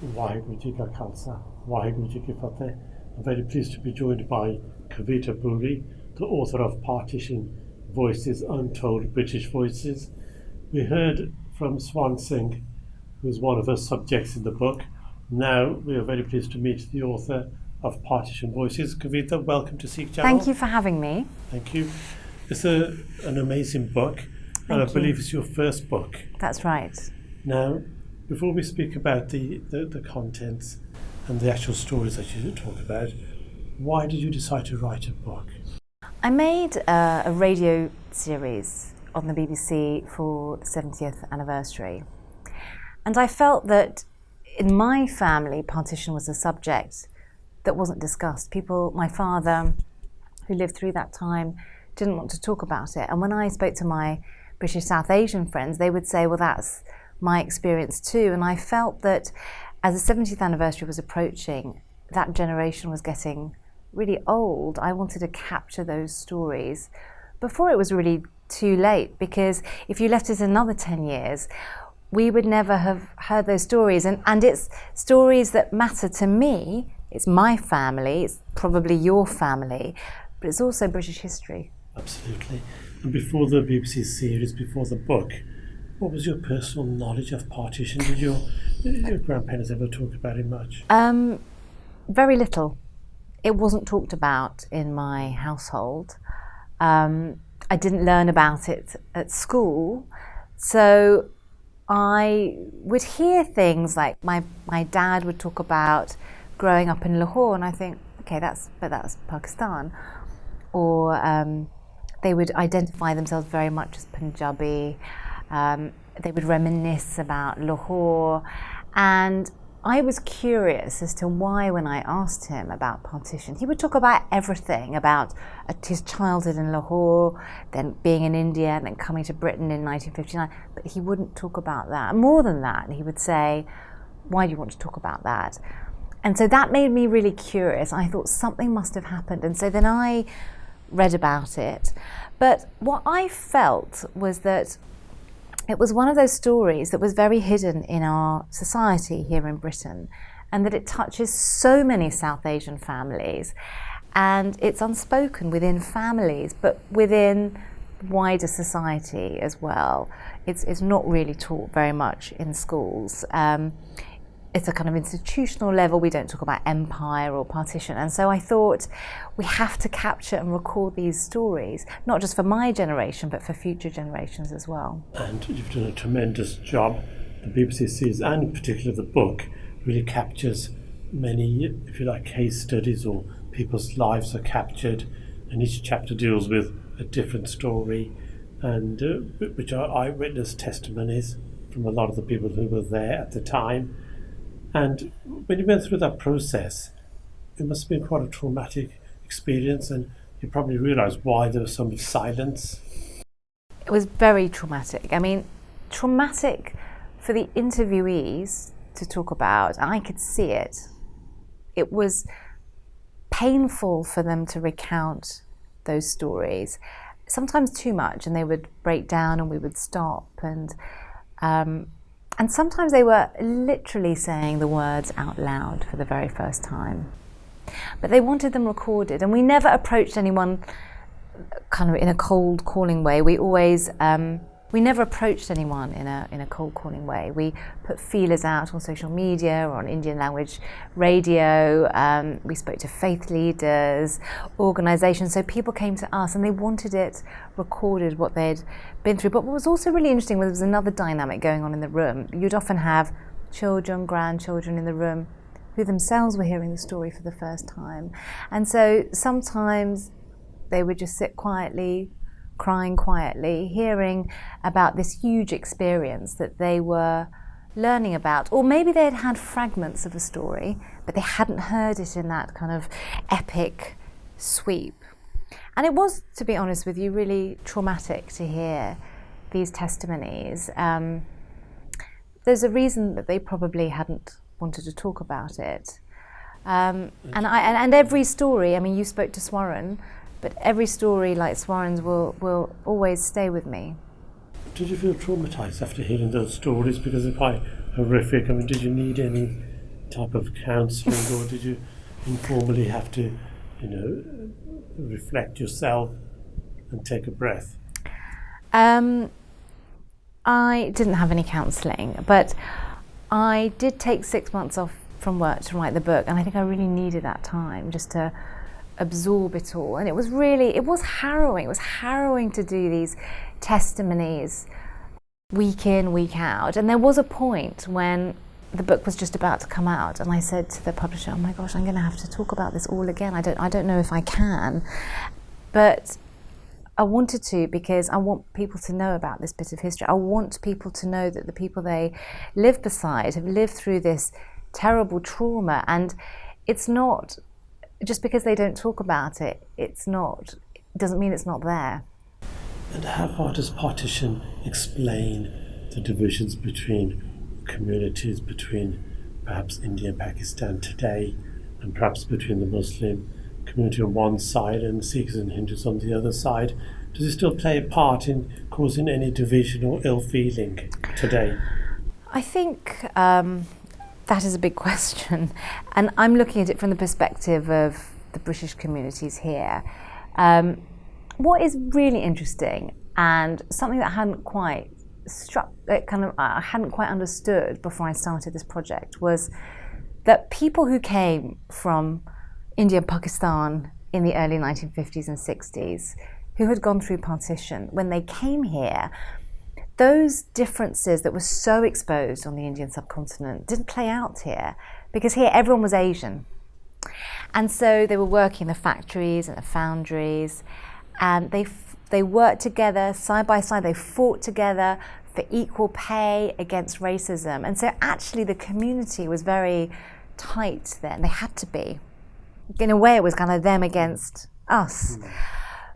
Waheguru Ji Ka Khalsa, Waheguru Ji Ki Fateh. I'm very pleased to be joined by Kavita Puri, the author of Partition Voices, Untold British Voices. We heard from Swan Singh, who's one of her subjects in the book. Now we are very pleased to meet the author of Partition Voices. Kavita, welcome to Sikh Channel. Thank you for having me. Thank you. It's an amazing book, and I believe it's your first book. That's right. Now, before we speak about the contents and the actual stories that you talk about, why did you decide to write a book? I made a radio series on the BBC for the 70th anniversary. And I felt that in my family, partition was a subject that wasn't discussed. People, my father, who lived through that time, didn't want to talk about it. And when I spoke to my British South Asian friends, they would say, well, that's my experience too. And I felt that as the 70th anniversary was approaching, that generation was getting really old. I wanted to capture those stories before it was really too late, because if you left it another 10 years, we would never have heard those stories. And it's stories that matter to me. It's my family, it's probably your family, but it's also British history. Absolutely. And before the BBC series, before the book, what was your personal knowledge of partition? Did your grandparents ever talk about it much? Very little. It wasn't talked about in my household. I didn't learn about it at school. So I would hear things like my dad would talk about growing up in Lahore, and I think, okay, that's Pakistan. Or they would identify themselves very much as Punjabi. They would reminisce about Lahore, and I was curious as to why, when I asked him about partition, he would talk about everything, about his childhood in Lahore, then being in India, and then coming to Britain in 1959, but he wouldn't talk about that. More than that, he would say, why do you want to talk about that? And so that made me really curious. I thought something must have happened, and so then I read about it. But what I felt was that it was one of those stories that was very hidden in our society here in Britain, and that it touches so many South Asian families, and it's unspoken within families, but within wider society as well. It's not really taught very much in schools. It's a kind of institutional level. We don't talk about empire or partition. And so I thought we have to capture and record these stories, not just for my generation, but for future generations as well. And you've done a tremendous job. The BBC series, and in particular the book, really captures many, if you like, case studies, or people's lives are captured, and each chapter deals with a different story, and which are eyewitness testimonies from a lot of the people who were there at the time. And when you went through that process, it must have been quite a traumatic experience, and you probably realised why there was so much silence. It was very traumatic. I mean, traumatic for the interviewees to talk about. I could see it. It was painful for them to recount those stories, sometimes too much, and they would break down and we would stop. And sometimes they were literally saying the words out loud for the very first time. But they wanted them recorded, and we never approached anyone kind of in a cold calling way. We always, we never approached anyone in a cold calling way. We put feelers out on social media or on Indian language radio. We spoke to faith leaders, organisations. So people came to us and they wanted it recorded, what they'd been through. But what was also really interesting was there was another dynamic going on in the room. You'd often have children, grandchildren in the room who themselves were hearing the story for the first time. And so sometimes they would just sit quietly, crying quietly, hearing about this huge experience that they were learning about. Or maybe they had had fragments of a story, but they hadn't heard it in that kind of epic sweep. And it was, to be honest with you, really traumatic to hear these testimonies. There's a reason that they probably hadn't wanted to talk about it. And every story, I mean, you spoke to Swaran, but every story like Swaran's will always stay with me. Did you feel traumatised after hearing those stories, because they're quite horrific? I mean, did you need any type of counselling, or did you informally have to, reflect yourself and take a breath? I didn't have any counselling, but I did take 6 months off from work to write the book, and I think I really needed that time just to absorb it all. And it was harrowing. It was harrowing to do these testimonies week in, week out. And there was a point when the book was just about to come out, and I said to the publisher, oh my gosh, I'm going to have to talk about this all again. I don't know if I can. But I wanted to, because I want people to know about this bit of history. I want people to know that the people they live beside have lived through this terrible trauma, and it's not just because they don't talk about it, it doesn't mean it's not there. And how far does Partition explain the divisions between communities, between perhaps India and Pakistan today, and perhaps between the Muslim community on one side and Sikhs and Hindus on the other side? Does it still play a part in causing any division or ill feeling today? I think that is a big question, and I'm looking at it from the perspective of the British communities here. What is really interesting, and something that I hadn't quite understood before I started this project, was that people who came from India and Pakistan in the early 1950s and 60s, who had gone through partition, when they came here, those differences that were so exposed on the Indian subcontinent didn't play out here, because here everyone was Asian. And so they were working in the factories and the foundries, and they worked together side by side. They fought together for equal pay against racism. And so actually the community was very tight then. They had to be. In a way, it was kind of them against us.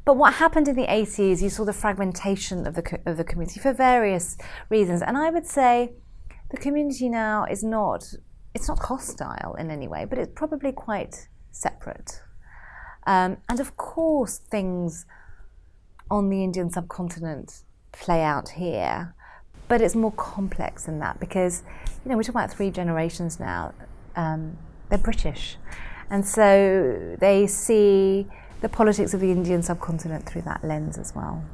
But what happened in the 80s, you saw the fragmentation of the community for various reasons. And I would say the community now it's not hostile in any way, but it's probably quite separate. And of course, things on the Indian subcontinent play out here, but it's more complex than that, because we're talking about 3 generations now. They're British, and so they see the politics of the Indian subcontinent through that lens as well.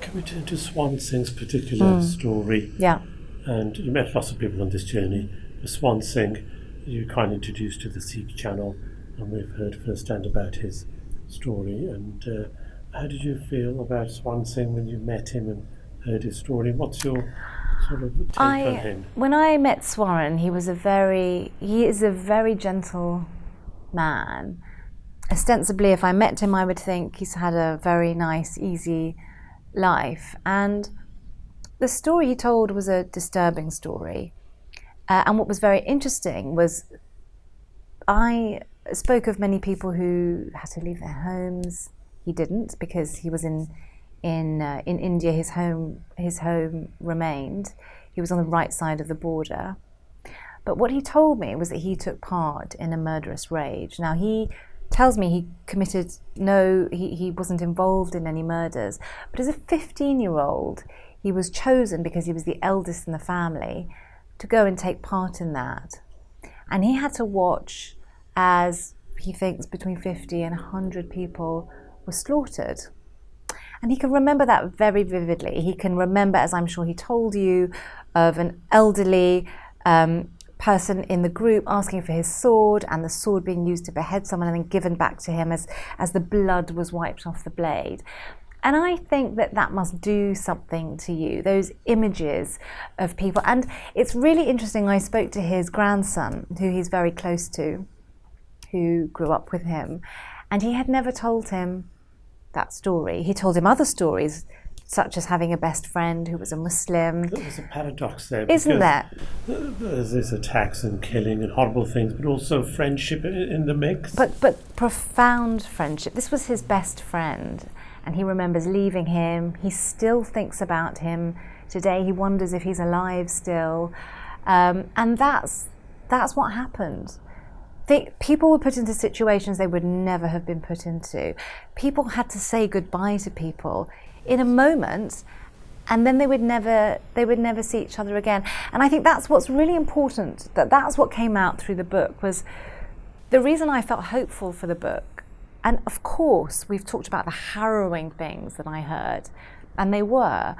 Can we turn to Swan Singh's particular story? Yeah. And you met lots of people on this journey. Swan Singh, you kindly introduced to the Sikh channel, and we've heard firsthand about his story. And how did you feel about Swan Singh when you met him and heard his story? What's your sort of take on him? When I met Swan, he is a very gentle man. Ostensibly, if I met him, I would think he's had a very nice, easy life. And the story he told was a disturbing story. And what was very interesting was I spoke of many people who had to leave their homes. He didn't, because he was in India. His home remained. He was on the right side of the border. But what he told me was that he took part in a murderous rage. Now, he tells me he wasn't involved in any murders, but as a 15-year-old, he was chosen, because he was the eldest in the family, to go and take part in that. And he had to watch as, he thinks, between 50 and 100 people were slaughtered. And he can remember that very vividly. He can remember, as I'm sure he told you, of an elderly person in the group asking for his sword, and the sword being used to behead someone and then given back to him as the blood was wiped off the blade. And I think that must do something to you, those images of people. And it's really interesting, I spoke to his grandson, who he's very close to, who grew up with him, and he had never told him that story. He told him other stories, such as having a best friend who was a Muslim. There's a paradox there. Isn't there? There's attacks and killing and horrible things, but also friendship in the mix. But profound friendship. This was his best friend, and he remembers leaving him. He still thinks about him today. He wonders if he's alive still. And that's what happened. People were put into situations they would never have been put into. People had to say goodbye to people in a moment, and then they would never see each other again. And I think that's what's really important, that's what came out through the book, was the reason I felt hopeful for the book. And of course we've talked about the harrowing things that I heard, and they was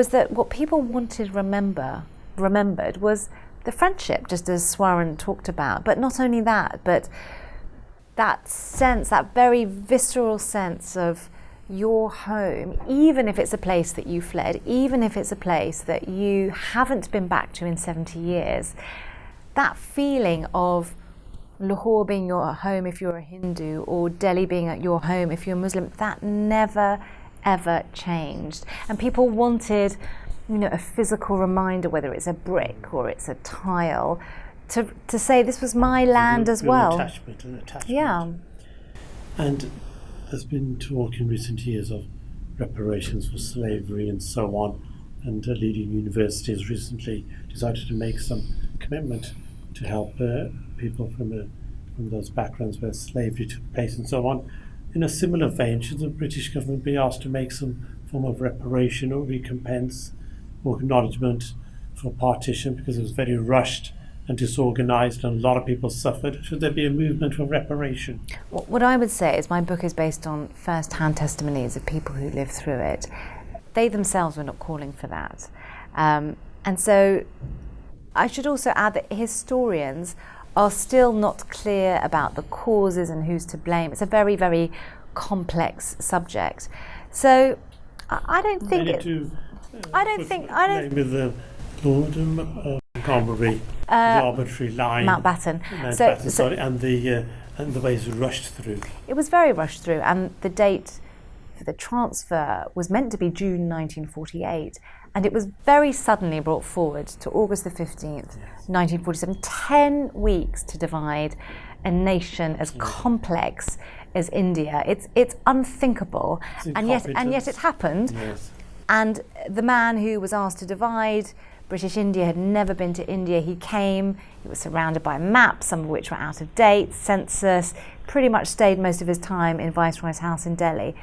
that what people wanted remembered was the friendship, just as Swaran talked about. But not only that, but that sense, that very visceral sense of your home, even if it's a place that you fled, even if it's a place that you haven't been back to in 70 years, that feeling of Lahore being your home if you're a Hindu, or Delhi being your home if you're a Muslim, that never ever changed. And people wanted, a physical reminder, whether it's a brick or it's a tile, to say this was my land as well. An attachment. Yeah. And there's been talk in recent years of reparations for slavery and so on, and leading universities recently decided to make some commitment to help people from those backgrounds where slavery took place and so on. In a similar vein, should the British government be asked to make some form of reparation or recompense or acknowledgement for partition, because it was very rushed and disorganised and a lot of people suffered? Should there be a movement for reparation? What I would say is my book is based on first-hand testimonies of people who lived through it. They themselves were not calling for that. And so I should also add that historians are still not clear about the causes and who's to blame. It's a very, very complex subject. So I don't think with the Lord Montgomery, the arbitrary line, Mountbatten. And the way it was rushed through. It was very rushed through, and the date for the transfer was meant to be June 1948, and it was very suddenly brought forward to August the 15th, 1947. 10 weeks to divide a nation as complex as India. It's unthinkable, and yet it happened. Yes. And the man who was asked to divide British India had never been to India. He came, he was surrounded by maps, some of which were out of date, census, pretty much stayed most of his time in Viceroy's house in Delhi.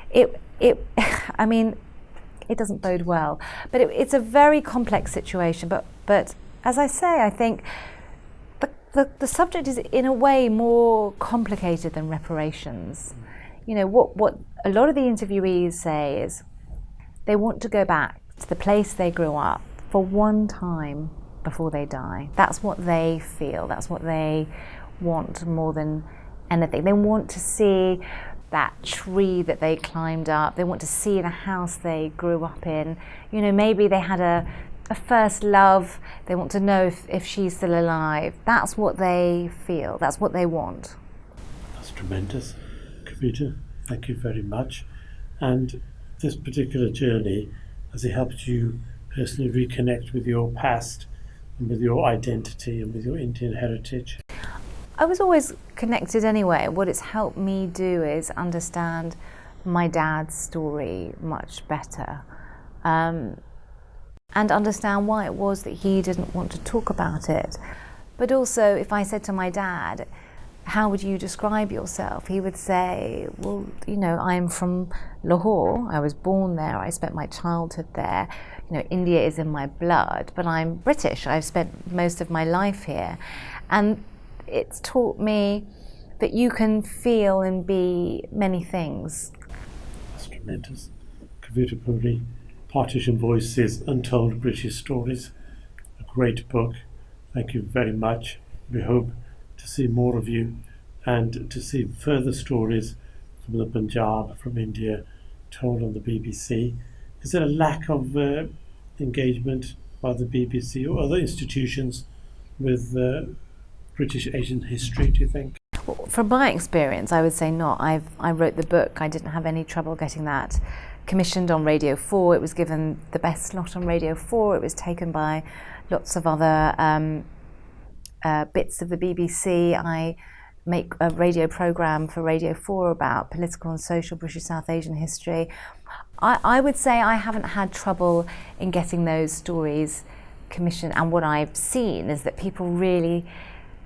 It doesn't bode well. But it's a very complex situation. But as I say, I think the subject is in a way more complicated than reparations. What a lot of the interviewees say is they want to go back to the place they grew up for one time before they die. That's what they feel. That's what they want more than anything. They want to see that tree that they climbed up. They want to see the house they grew up in. Maybe they had a first love. They want to know if she's still alive. That's what they feel. That's what they want. That's tremendous. Kavita, thank you very much. And this particular journey, has it helped you personally reconnect with your past and with your identity and with your Indian heritage? I was always connected anyway. What it's helped me do is understand my dad's story much better, and understand why it was that he didn't want to talk about it. But also, if I said to my dad, how would you describe yourself? He would say, well, I'm from Lahore. I was born there. I spent my childhood there. India is in my blood, but I'm British. I've spent most of my life here. And it's taught me that you can feel and be many things. That's tremendous. Kavita Puri, Partition Voices, Untold British Stories. A great book. Thank you very much. We hope to see more of you and to see further stories from the Punjab, from India, told on the BBC. Is there a lack of engagement by the BBC or other institutions with British Asian history, do you think? Well, from my experience, I would say not. I wrote the book. I didn't have any trouble getting that commissioned on Radio 4. It was given the best slot on Radio 4. It was taken by lots of other bits of the BBC. I make a radio programme for Radio 4 about political and social British South Asian history. I would say I haven't had trouble in getting those stories commissioned, and what I've seen is that people really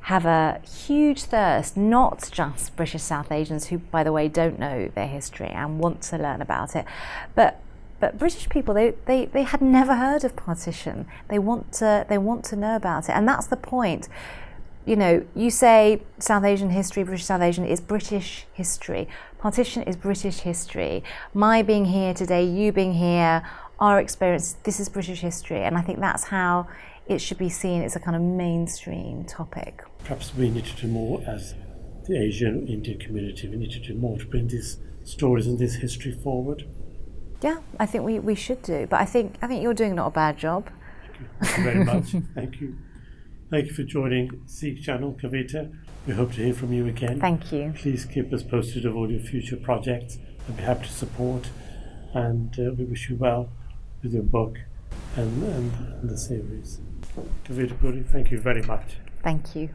have a huge thirst, not just British South Asians who, by the way, don't know their history and want to learn about it, but But British people, they had never heard of partition. They want to know about it, and that's the point. You know, you say South Asian history, British South Asian is British history. Partition is British history. My being here today, you being here, our experience, this is British history. And I think that's how it should be seen. It's a kind of mainstream topic. Perhaps we need to do more as the Asian Indian community. We need to do more to bring these stories and this history forward. Yeah, I think we should do. But I think you're doing not a bad job. Thank you very much. Thank you. Thank you for joining Seek Channel, Kavita. We hope to hear from you again. Thank you. Please keep us posted of all your future projects. I'd be happy to support. And we wish you well with your book and the series. Kavita Puri, thank you very much. Thank you.